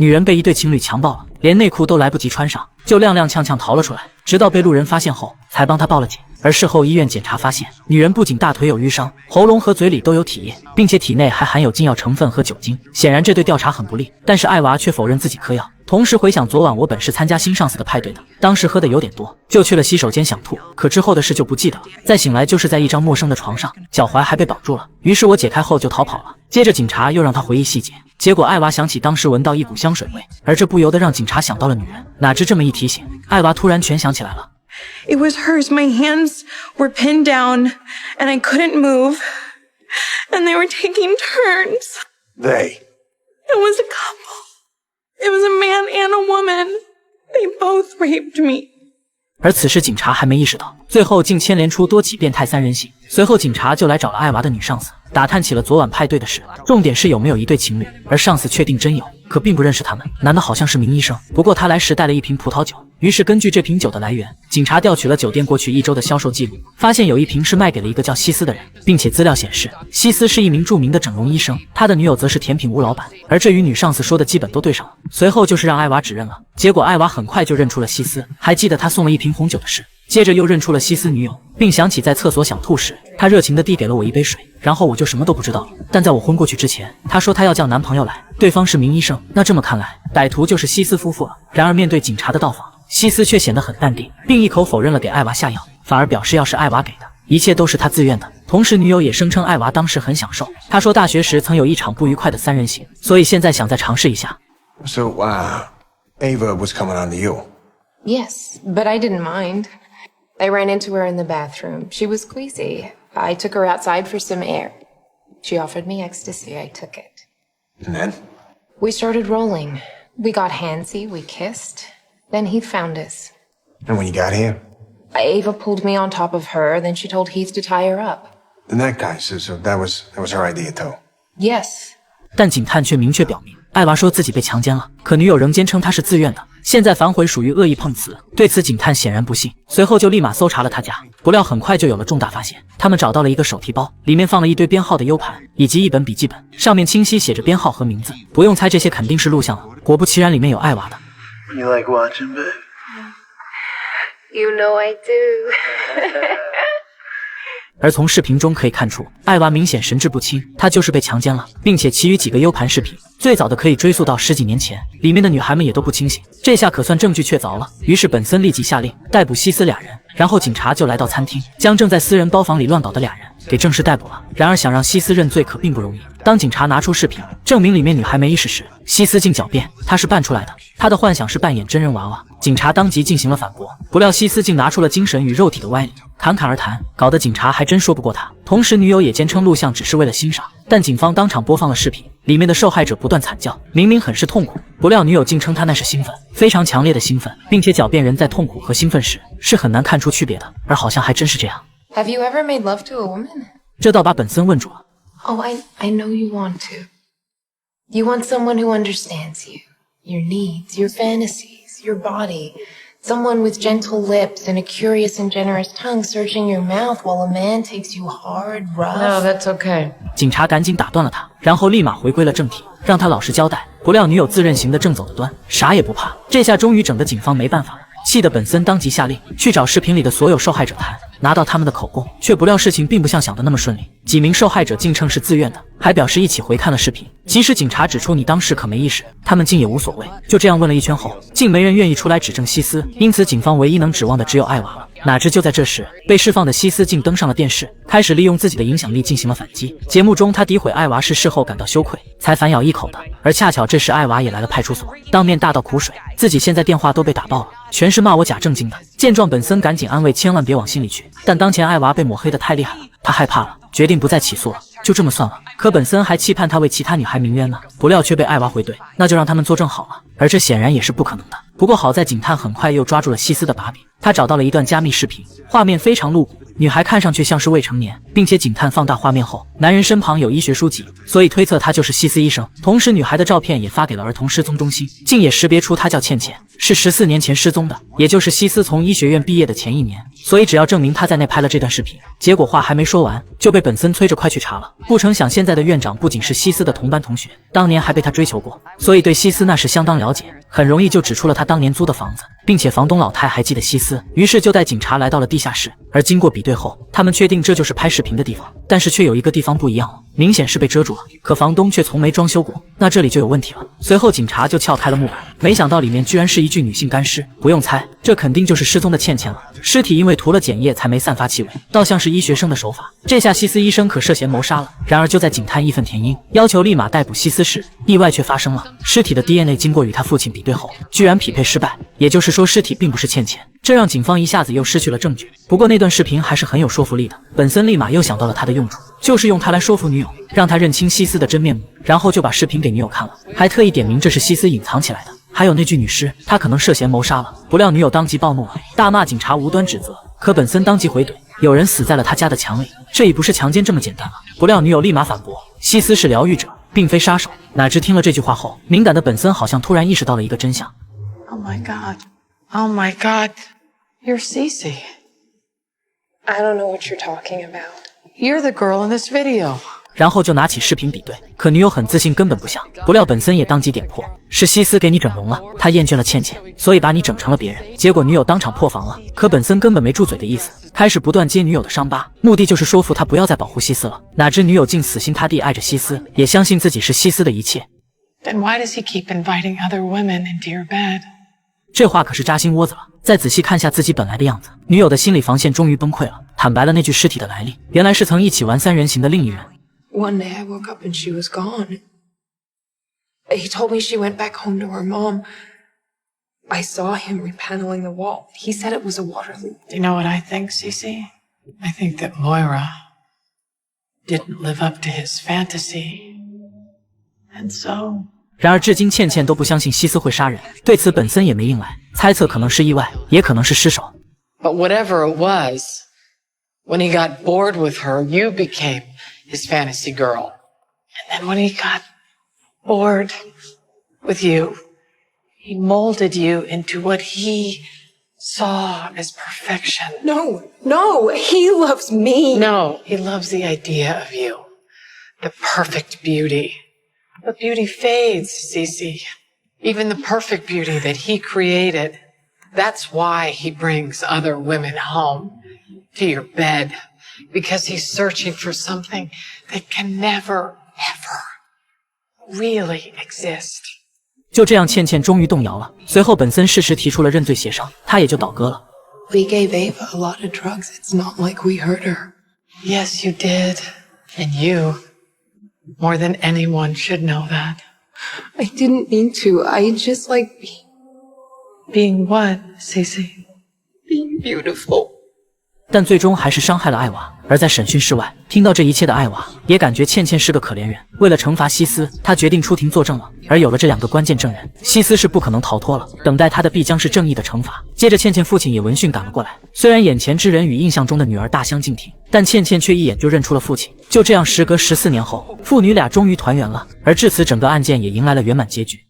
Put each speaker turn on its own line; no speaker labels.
女人被一对情侣强暴了，连内裤都来不及穿上，就踉踉跄跄逃了出来，直到被路人发现后才帮她报了警。而事后医院检查发现，女人不仅大腿有淤伤，喉咙和嘴里都有体液，并且体内还含有禁药成分和酒精。显然这对调查很不利，但是艾娃却否认自己嗑药。同时回想昨晚我本是参加新上司的派对的，当时喝的有点多，就去了洗手间想吐，可之后的事就不记得了。再醒来就是在一张陌生的床上，脚踝还被绑住了。于是我解开后就逃跑了。接着警察又让他回忆细节，结果艾娃想起当时闻到一股香水味，而这不由得让警察想到了女人。哪知这么一提醒，艾娃突然全想起来了。
It was hers. My hands were pinned down, and I couldn't move. And they were taking turns.
They?
It was a couple. It was a man and a woman. They both raped me.
而此时警察还没意识到，最后竟牵连出多起变态三人行。随后警察就来找了艾娃的女上司，打探起了昨晚派对的事，重点是有没有一对情侣。而上司确定真有，可并不认识他们，男的好像是名医生，不过他来时带了一瓶葡萄酒。于是根据这瓶酒的来源，警察调取了酒店过去1周的销售记录，发现有一瓶是卖给了一个叫西斯的人，并且资料显示，西斯是一名著名的整容医生，他的女友则是甜品屋老板，而这与女上司说的基本都对上了。随后就是让艾娃指认了，结果艾娃很快就认出了西斯，还记得他送了一瓶红酒的事，接着又认出了西斯女友，并想起在厕所想吐时，他热情地递给了我一杯水，然后我就什么都不知道了。但在我昏过去之前，他说他要叫男朋友来，对方是名医生，那这么看来，歹徒就是西斯夫妇了。然而面对警察的到访，西斯却显得很淡定，并一口否认了给艾娃下药，反而表示要是艾娃给的，一切都是他自愿的。同时女友也声称艾娃当时很享受，她说大学时曾有一场不愉快的三人行，所以现在想再尝试一下。
So, Ava was coming on to you?
Yes, but I didn't mind. I ran into her in the bathroom. She was queasy. I took her outside for some air. She offered me ecstasy. I took it.
And then?
We started rolling. We got handsy. We kissed. Then Heath found us.
And when you got here?
Ava pulled me on top of her. Then she told Heath to tie her up.
The that guy, so that was her idea too.
Yes.
但警探却明确表明，艾娃说自己被强奸了，可女友仍坚称她是自愿的。现在反悔属于恶意碰瓷，对此警探显然不信，随后就立马搜查了他家。不料很快就有了重大发现，他们找到了一个手提包，里面放了一堆编号的 U 盘以及一本笔记本，上面清晰写着编号和名字。不用猜，这些肯定是录像了。果不其然，里面有艾娃的。
You like watching, babe?
You know I do.
而从视频中可以看出，艾娃明显神志不清，她就是被强奸了，并且其余几个 U 盘视频最早的可以追溯到10几年前，里面的女孩们也都不清醒，这下可算证据确凿了。于是本森立即下令逮捕西斯俩人，然后警察就来到餐厅，将正在私人包房里乱搞的俩人给正式逮捕了。然而想让西斯认罪可并不容易，当警察拿出视频证明里面女孩没意识时，西斯竟狡辩她是扮出来的，她的幻想是扮演真人娃娃。警察当即进行了反驳，不料西斯竟拿出了精神与肉体的歪理，侃侃而谈，搞得警察还真说不过他。同时女友也坚称录像只是为了欣赏，但警方当场播放了视频，里面的受害者不断惨叫，明明很是痛苦，不料女友竟称她那是兴奋，非常强烈的兴奋，并且狡辩人在痛苦和兴奋时是很难看出区别的，而好像还真是这样。
Have you ever made love to a woman?
这倒把本森问住了。
Oh, I know you want to. You want someone who understands you, your needs, your fantasies, your body. Someone with gentle lips and a curious and generous tongue searching your mouth while a man takes you hard, rough. No, that's okay.
警察赶紧打断了他，然后立马回归了正题，让他老实交代。不料女友自认行得正走得端，啥也不怕。这下终于整得警方没办法了，气得本森当即下令去找视频里的所有受害者谈，拿到他们的口供。却不料事情并不像想的那么顺利，几名受害者竟称是自愿的，还表示一起回看了视频。即使警察指出你当时可没意识，他们竟也无所谓。就这样问了一圈后，竟没人愿意出来指证西斯，因此警方唯一能指望的只有艾娃了。哪知就在这时，被释放的西斯竟登上了电视，开始利用自己的影响力进行了反击。节目中他诋毁艾娃是事后感到羞愧才反咬一口的，而恰巧这时艾娃也来了派出所，当面大倒苦水，自己现在电话都被打爆了，全是骂我假正经的。见状本森赶紧安慰千万别往心里去，但当前艾娃被抹黑的太厉害了，他害怕了，决定不再起诉了，就这么算了。可本森还期盼他为其他女孩鸣冤呢，不料却被艾娃回怼，那就让他们作证好了，而这显然也是不可能的。不过好在警探很快又抓住了西斯的把柄，他找到了一段加密视频，画面非常露骨，女孩看上去像是未成年，并且警探放大画面后，男人身旁有医学书籍，所以推测他就是西斯医生。同时，女孩的照片也发给了儿童失踪中心，竟也识别出她叫倩倩，是14年前失踪的，也就是西斯从医学院毕业的前1年。所以只要证明他在内拍了这段视频。结果话还没说完，就被本森催着快去查了。不成想现在的院长不仅是西斯的同班同学，当年还被他追求过，所以对西斯那是相当了解，很容易就指出了他当年租的房子，并且房东老太还记得西斯，于是就带警察来到了地下室。而经过比对后，他们确定这就是拍视频的地方，但是却有一个地方不一样了，明显是被遮住了，可房东却从没装修过，那这里就有问题了。随后警察就撬开了木板，没想到里面居然是一具女性干尸，不用猜，这肯定就是失踪的倩倩了。尸体因为涂了碱液才没散发气味，倒像是医学生的手法。这下西斯医生可涉嫌谋杀了。然而就在警探义愤填膺，要求立马逮捕西斯时，意外却发生了，尸体的 DNA 经过与他父亲比对后，居然匹配失败，也就是说尸体并不是倩倩，这让警方一下子又失去了证据。不过那段视频还是很有说服力的，本森立马又想到了他的用处，就是用它来说服女友，让他认清西斯的真面目，然后就把视频给女友看了，还特意点名这是西斯隐藏起来的。还有那具女尸，他可能涉嫌谋杀了。不料女友当即暴怒了，大骂警察无端指责，可本森当即回怼，有人死在了他家的墙里，这已不是强奸这么简单了。不料女友立马反驳，西斯是疗愈者，并非杀手。哪知听了这句话后，敏感的本森好像突然意识到了一个真相。
Oh my god. Oh my god. You're Cece.
I don't know what you're talking about.
You're the girl in this video.
然后就拿起视频比对，可女友很自信，根本不像。不料本森也当即点破，是西斯给你整容了，他厌倦了倩倩，所以把你整成了别人。结果女友当场破防了，可本森根本没住嘴的意思，开始不断揭女友的伤疤，目的就是说服她不要再保护西斯了。哪知女友竟死心塌地爱着西斯，也相信自己是西斯的一切。
Then why does he keep inviting other women into your bed?
这话可是扎心窝子了。再仔细看下自己本来的样子，女友的心理防线终于崩溃了，坦白了那具尸体的来历，原来是曾一起玩3人行的另一人。
One day I woke up and she was gone. He told me she went back home to her mom. I saw him repaneling the wall. He said it was a water leak.
Do you know what I think, Cece? I think that Moira didn't live up to his fantasy. And so...
然而至今倩倩都不相信西斯会杀人，对此本森也没硬来，猜测可能是意外，也可能是失手。
But whatever it was, when he got bored with her, you became his fantasy girl.
And then when he got bored with you, he molded you into what he saw as perfection.
No, he loves me.
No, he loves the idea of you. The perfect beauty. But beauty fades, Cece. Even the perfect beauty that he created. That's why he brings other women home to your bed. Because he's searching for something that can never, ever really exist.
就这样，倩倩终于动摇了。随后，本森适时提出了认罪协商，他也就倒戈了。
We gave Ava a lot of drugs. It's not like we hurt her.
Yes, you did. And you, more than anyone, should know that.
I didn't mean to. I just like
Being what, Cece?
being beautiful.
但最终还是伤害了艾娃。而在审讯室外，听到这一切的艾娃也感觉倩倩是个可怜人。为了惩罚西斯，她决定出庭作证了。而有了这2个关键证人，西斯是不可能逃脱了，等待他的必将是正义的惩罚。接着，倩倩父亲也闻讯赶了过来。虽然眼前之人与印象中的女儿大相径庭，但倩倩却一眼就认出了父亲。就这样，时隔14年后，父女俩终于团圆了。而至此，整个案件也迎来了圆满结局。